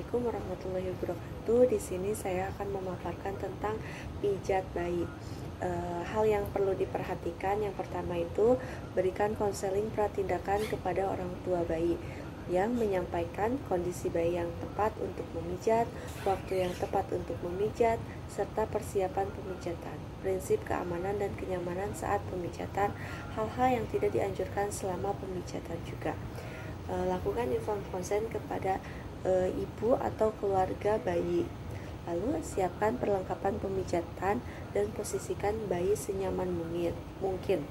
Assalamualaikum warahmatullahi wabarakatuh. Di sini saya akan memaparkan tentang pijat bayi. Hal yang perlu diperhatikan yang pertama itu berikan konseling pratindakan kepada orang tua bayi yang menyampaikan kondisi bayi yang tepat untuk memijat, waktu yang tepat untuk memijat, serta persiapan pemijatan, prinsip keamanan dan kenyamanan saat pemijatan, hal-hal yang tidak dianjurkan selama pemijatan juga. Lakukan informed consent kepada ibu atau keluarga bayi. Lalu siapkan perlengkapan pemijatan dan posisikan bayi senyaman mungkin.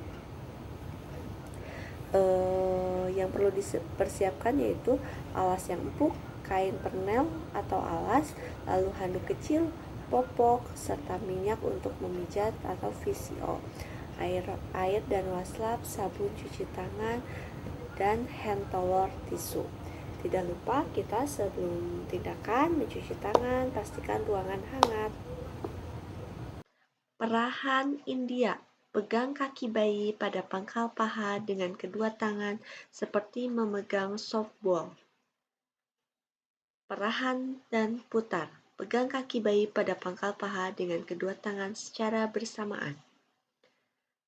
Yang perlu dipersiapkan yaitu alas yang empuk, kain pernel atau alas, lalu handuk kecil, popok, serta minyak untuk memijat atau VCO, air dan waslap, sabun cuci tangan, dan hand towel tisu. Tidak lupa kita sebelum tindakan mencuci tangan, pastikan ruangan hangat. Perahan India. Pegang kaki bayi pada pangkal paha dengan kedua tangan seperti memegang softball. Perahan dan putar. Pegang kaki bayi pada pangkal paha dengan kedua tangan secara bersamaan.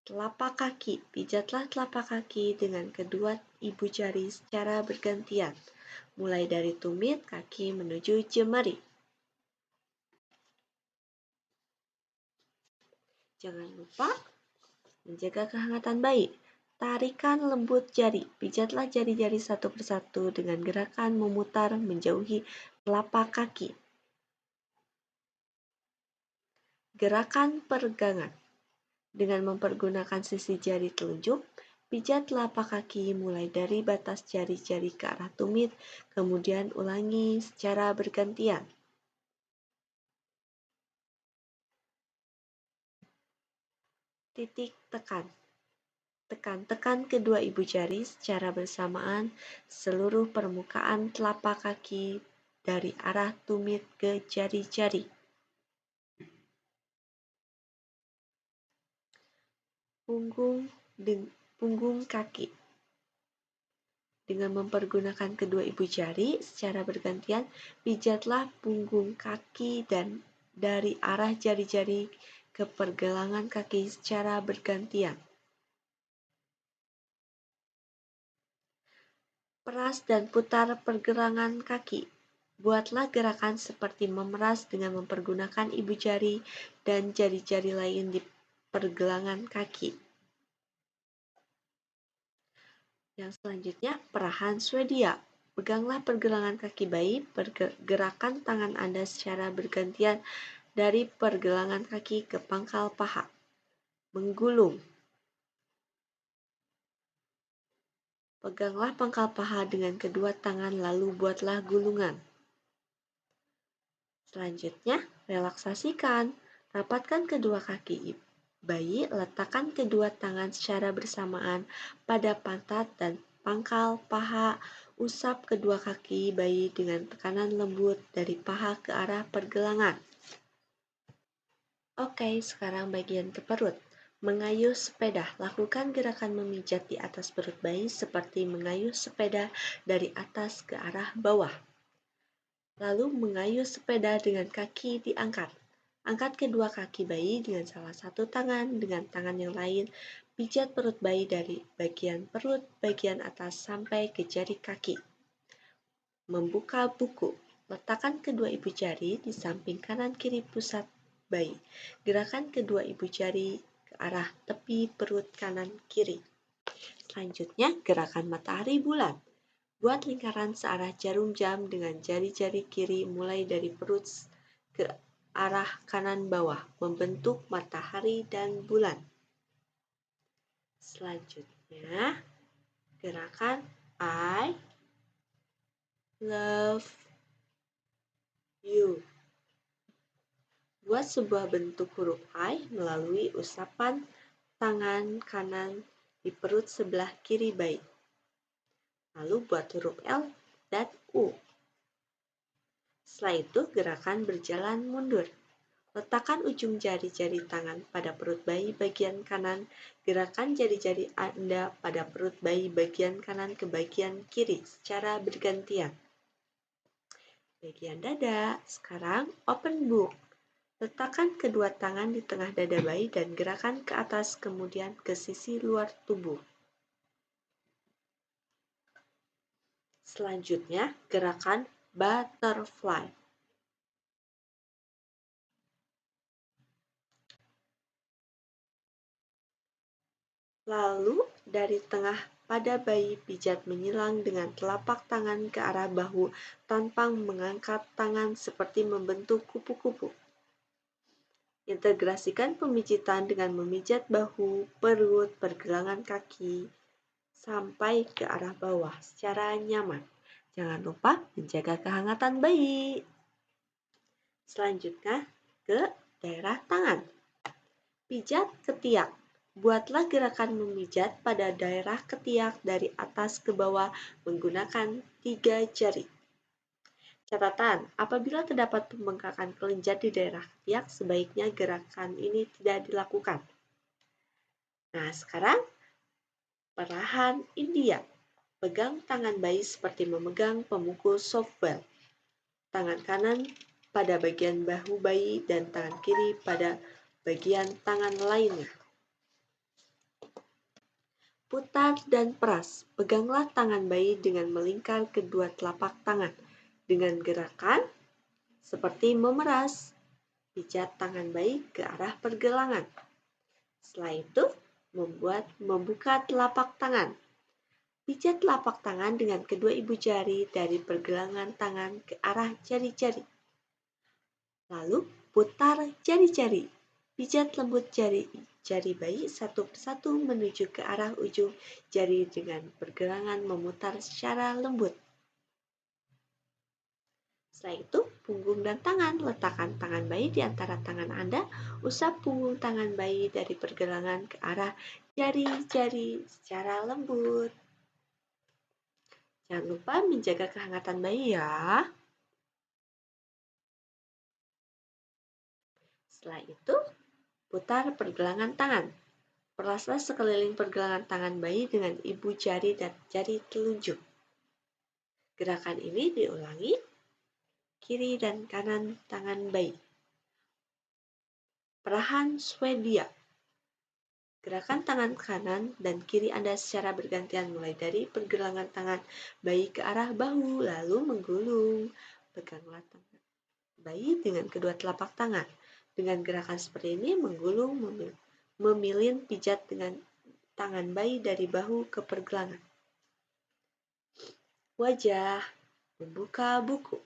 Telapak kaki. Pijatlah telapak kaki dengan kedua ibu jari secara bergantian, mulai dari tumit kaki menuju jemari. Jangan lupa menjaga kehangatan bayi. Tarikan lembut jari. Pijatlah jari-jari satu persatu dengan gerakan memutar menjauhi telapak kaki. Gerakan peregangan. Dengan mempergunakan sisi jari telunjuk, pijat telapak kaki mulai dari batas jari-jari ke arah tumit, kemudian ulangi secara bergantian. Titik tekan. Tekan-tekan kedua ibu jari secara bersamaan seluruh permukaan telapak kaki dari arah tumit ke jari-jari. Punggung kaki. Dengan mempergunakan kedua ibu jari secara bergantian, pijatlah punggung kaki dan dari arah jari-jari ke pergelangan kaki secara bergantian. Peras dan putar pergelangan kaki. Buatlah gerakan seperti memeras dengan mempergunakan ibu jari dan jari-jari lain di pergelangan kaki. Yang selanjutnya, perahan Swedia. Peganglah pergelangan kaki bayi, pergerakan tangan Anda secara bergantian dari pergelangan kaki ke pangkal paha. Menggulung. Peganglah pangkal paha dengan kedua tangan lalu buatlah gulungan. Selanjutnya, relaksasikan. Rapatkan kedua kaki bayi, letakkan kedua tangan secara bersamaan pada pantat dan pangkal paha. Usap kedua kaki bayi dengan tekanan lembut dari paha ke arah pergelangan. Oke, sekarang bagian ke perut. Mengayuh sepeda. Lakukan gerakan memijat di atas perut bayi seperti mengayuh sepeda dari atas ke arah bawah. Lalu mengayuh sepeda dengan kaki diangkat. Angkat kedua kaki bayi dengan salah satu tangan, dengan tangan yang lain pijat perut bayi dari bagian perut bagian atas sampai ke jari kaki. Membuka buku. Letakkan kedua ibu jari di samping kanan kiri pusat bayi. Gerakan kedua ibu jari ke arah tepi perut kanan kiri. Selanjutnya, gerakan matahari bulan. Buat lingkaran searah jarum jam dengan jari-jari kiri mulai dari perut ke arah kanan bawah, membentuk matahari dan bulan. Selanjutnya, gerakan I love you. Buat sebuah bentuk huruf I melalui usapan tangan kanan di perut sebelah kiri bayi. Lalu buat huruf L dan U. Setelah itu, gerakan berjalan mundur. Letakkan ujung jari-jari tangan pada perut bayi bagian kanan. Gerakan jari-jari Anda pada perut bayi bagian kanan ke bagian kiri secara bergantian. Bagian dada. Sekarang open book. Letakkan kedua tangan di tengah dada bayi dan gerakan ke atas kemudian ke sisi luar tubuh. Selanjutnya, gerakan butterfly. Lalu, dari tengah pada bayi, pijat menyilang dengan telapak tangan ke arah bahu tanpa mengangkat tangan seperti membentuk kupu-kupu. Integrasikan pemijitan dengan memijat bahu, perut, pergelangan kaki, sampai ke arah bawah secara nyaman. Jangan lupa menjaga kehangatan bayi. Selanjutnya, ke daerah tangan. Pijat ketiak. Buatlah gerakan memijat pada daerah ketiak dari atas ke bawah menggunakan 3 jari. Catatan, apabila terdapat pembengkakan kelenjar di daerah ketiak, sebaiknya gerakan ini tidak dilakukan. Nah, sekarang perahan India. Pegang tangan bayi seperti memegang pemukul softball. Tangan kanan pada bagian bahu bayi dan tangan kiri pada bagian tangan lainnya. Putar dan peras. Peganglah tangan bayi dengan melingkar kedua telapak tangan. Dengan gerakan seperti memeras. Pijat tangan bayi ke arah pergelangan. Setelah itu, membuka telapak tangan. Pijat telapak tangan dengan kedua ibu jari dari pergelangan tangan ke arah jari-jari. Lalu, putar jari-jari. Pijat lembut jari bayi satu persatu menuju ke arah ujung jari dengan pergelangan memutar secara lembut. Setelah itu, punggung dan tangan. Letakkan tangan bayi di antara tangan Anda. Usap punggung tangan bayi dari pergelangan ke arah jari-jari secara lembut. Jangan lupa menjaga kehangatan bayi ya. Setelah itu, putar pergelangan tangan. Peraslah sekeliling pergelangan tangan bayi dengan ibu jari dan jari telunjuk. Gerakan ini diulangi kiri dan kanan tangan bayi. Perahan Swedia. Gerakan tangan kanan dan kiri Anda secara bergantian mulai dari pergelangan tangan bayi ke arah bahu, lalu menggulung. Peganglah tangan bayi dengan kedua telapak tangan. Dengan gerakan seperti ini, menggulung, memilin, pijat dengan tangan bayi dari bahu ke pergelangan. Wajah. Membuka buku.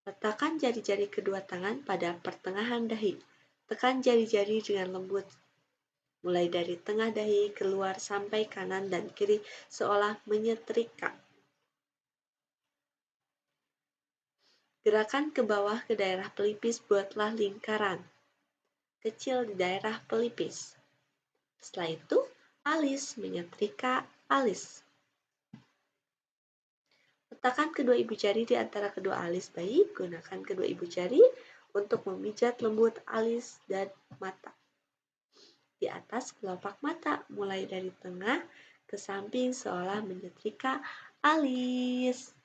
Letakkan jari-jari kedua tangan pada pertengahan dahi. Tekan jari-jari dengan lembut, mulai dari tengah dahi keluar sampai kanan dan kiri seolah menyetrika. Gerakan ke bawah ke daerah pelipis, buatlah lingkaran kecil di daerah pelipis. Setelah itu, alis, menyetrika alis. Letakkan kedua ibu jari di antara kedua alis bayi. Gunakan kedua ibu jari untuk memijat lembut alis dan mata. Di atas kelopak mata, mulai dari tengah ke samping seolah menyetrika alis.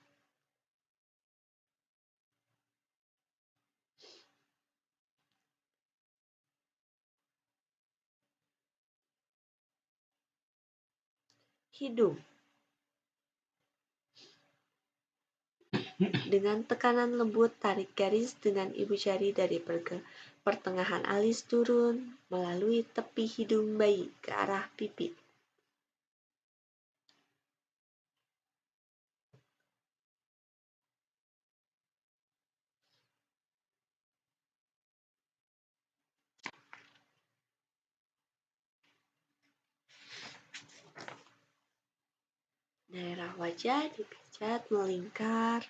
Hidung. Dengan tekanan lembut, tarik garis dengan ibu jari dari pertengahan alis turun melalui tepi hidung bayi ke arah pipi. Daerah wajah dipijat melingkar.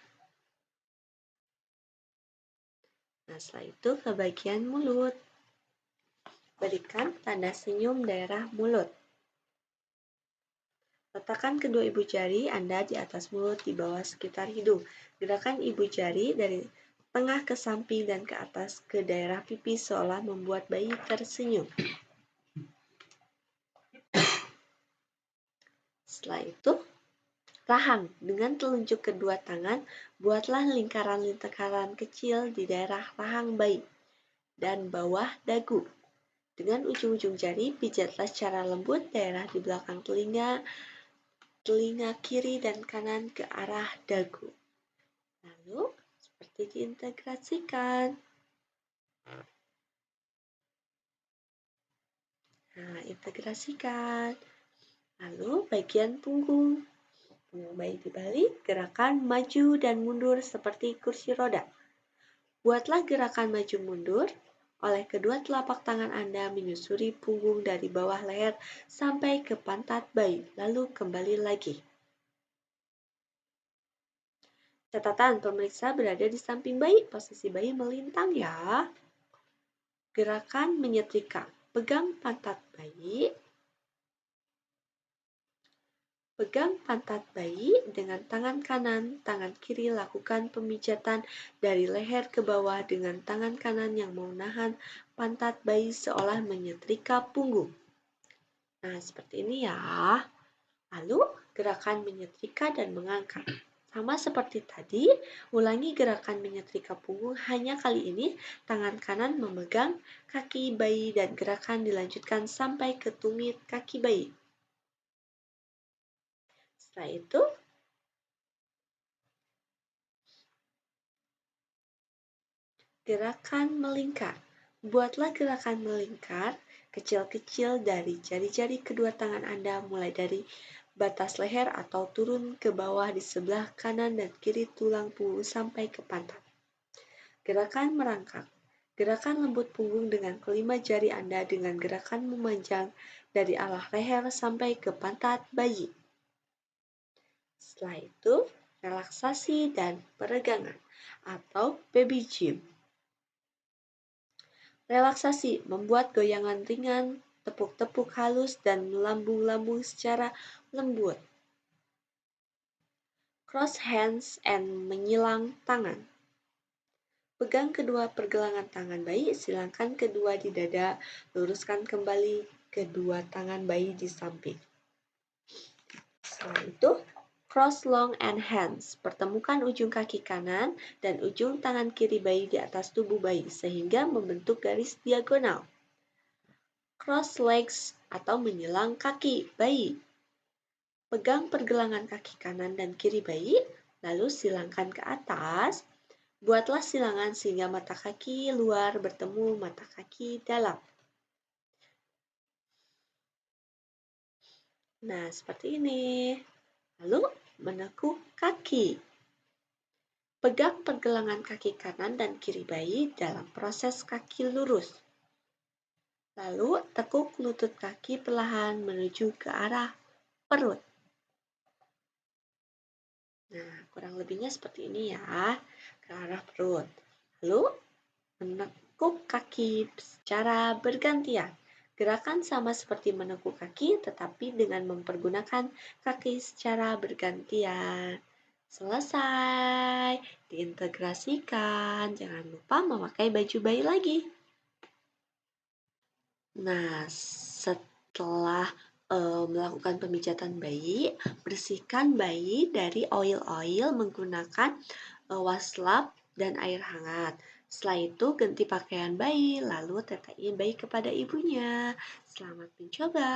Nah, setelah itu ke bagian mulut. Berikan tanda senyum daerah mulut. Letakkan kedua ibu jari Anda di atas mulut di bawah sekitar hidung. Gerakan ibu jari dari tengah ke samping dan ke atas ke daerah pipi seolah membuat bayi tersenyum. Setelah itu, Rahang, dengan telunjuk kedua tangan, buatlah lingkaran-lingkaran kecil di daerah rahang bayi dan bawah dagu. Dengan ujung-ujung jari, pijatlah secara lembut daerah di belakang telinga kiri dan kanan ke arah dagu. Lalu, seperti diintegrasikan. Nah, integrasikan. Lalu, bagian punggung. Punggung bayi dibalik, gerakan maju dan mundur seperti kursi roda. Buatlah gerakan maju mundur oleh kedua telapak tangan Anda menyusuri punggung dari bawah leher sampai ke pantat bayi, lalu kembali lagi. Catatan pemeriksa berada di samping bayi, posisi bayi melintang ya. Gerakan menyetrika, pegang pantat bayi. Pegang pantat bayi dengan tangan kanan, tangan kiri lakukan pemijatan dari leher ke bawah dengan tangan kanan yang menahan pantat bayi seolah menyetrika punggung. Nah, seperti ini ya. Lalu, gerakan menyetrika dan mengangkat. Sama seperti tadi, ulangi gerakan menyetrika punggung, hanya kali ini tangan kanan memegang kaki bayi dan gerakan dilanjutkan sampai ke tumit kaki bayi. Setelah itu, gerakan melingkar. Buatlah gerakan melingkar kecil-kecil dari jari-jari kedua tangan Anda mulai dari batas leher atau turun ke bawah di sebelah kanan dan kiri tulang punggung sampai ke pantat. Gerakan merangkak. Gerakan lembut punggung dengan kelima jari Anda dengan gerakan memanjang dari arah leher sampai ke pantat bayi. Setelah itu, relaksasi dan peregangan atau baby gym. Relaksasi, membuat goyangan ringan, tepuk-tepuk halus, dan melambung-lambung secara lembut. Cross hands and menyilang tangan. Pegang kedua pergelangan tangan bayi, silangkan kedua di dada, luruskan kembali kedua tangan bayi di samping. Setelah itu, cross long and hands. Pertemukan ujung kaki kanan dan ujung tangan kiri bayi di atas tubuh bayi sehingga membentuk garis diagonal. Cross legs atau menyilang kaki bayi. Pegang pergelangan kaki kanan dan kiri bayi, lalu silangkan ke atas. Buatlah silangan sehingga mata kaki luar bertemu mata kaki dalam. Nah, seperti ini. Lalu, menekuk kaki. Pegang pergelangan kaki kanan dan kiri bayi dalam proses kaki lurus. Lalu, tekuk lutut kaki perlahan menuju ke arah perut. Nah, kurang lebihnya seperti ini ya, ke arah perut. Lalu, menekuk kaki secara bergantian. Gerakan sama seperti menekuk kaki, tetapi dengan mempergunakan kaki secara bergantian. Selesai, diintegrasikan. Jangan lupa memakai baju bayi lagi. Nah, setelah melakukan pemijatan bayi, bersihkan bayi dari oil-oil menggunakan washcloth dan air hangat. Setelah itu, ganti pakaian bayi, lalu tetein bayi kepada ibunya. Selamat mencoba.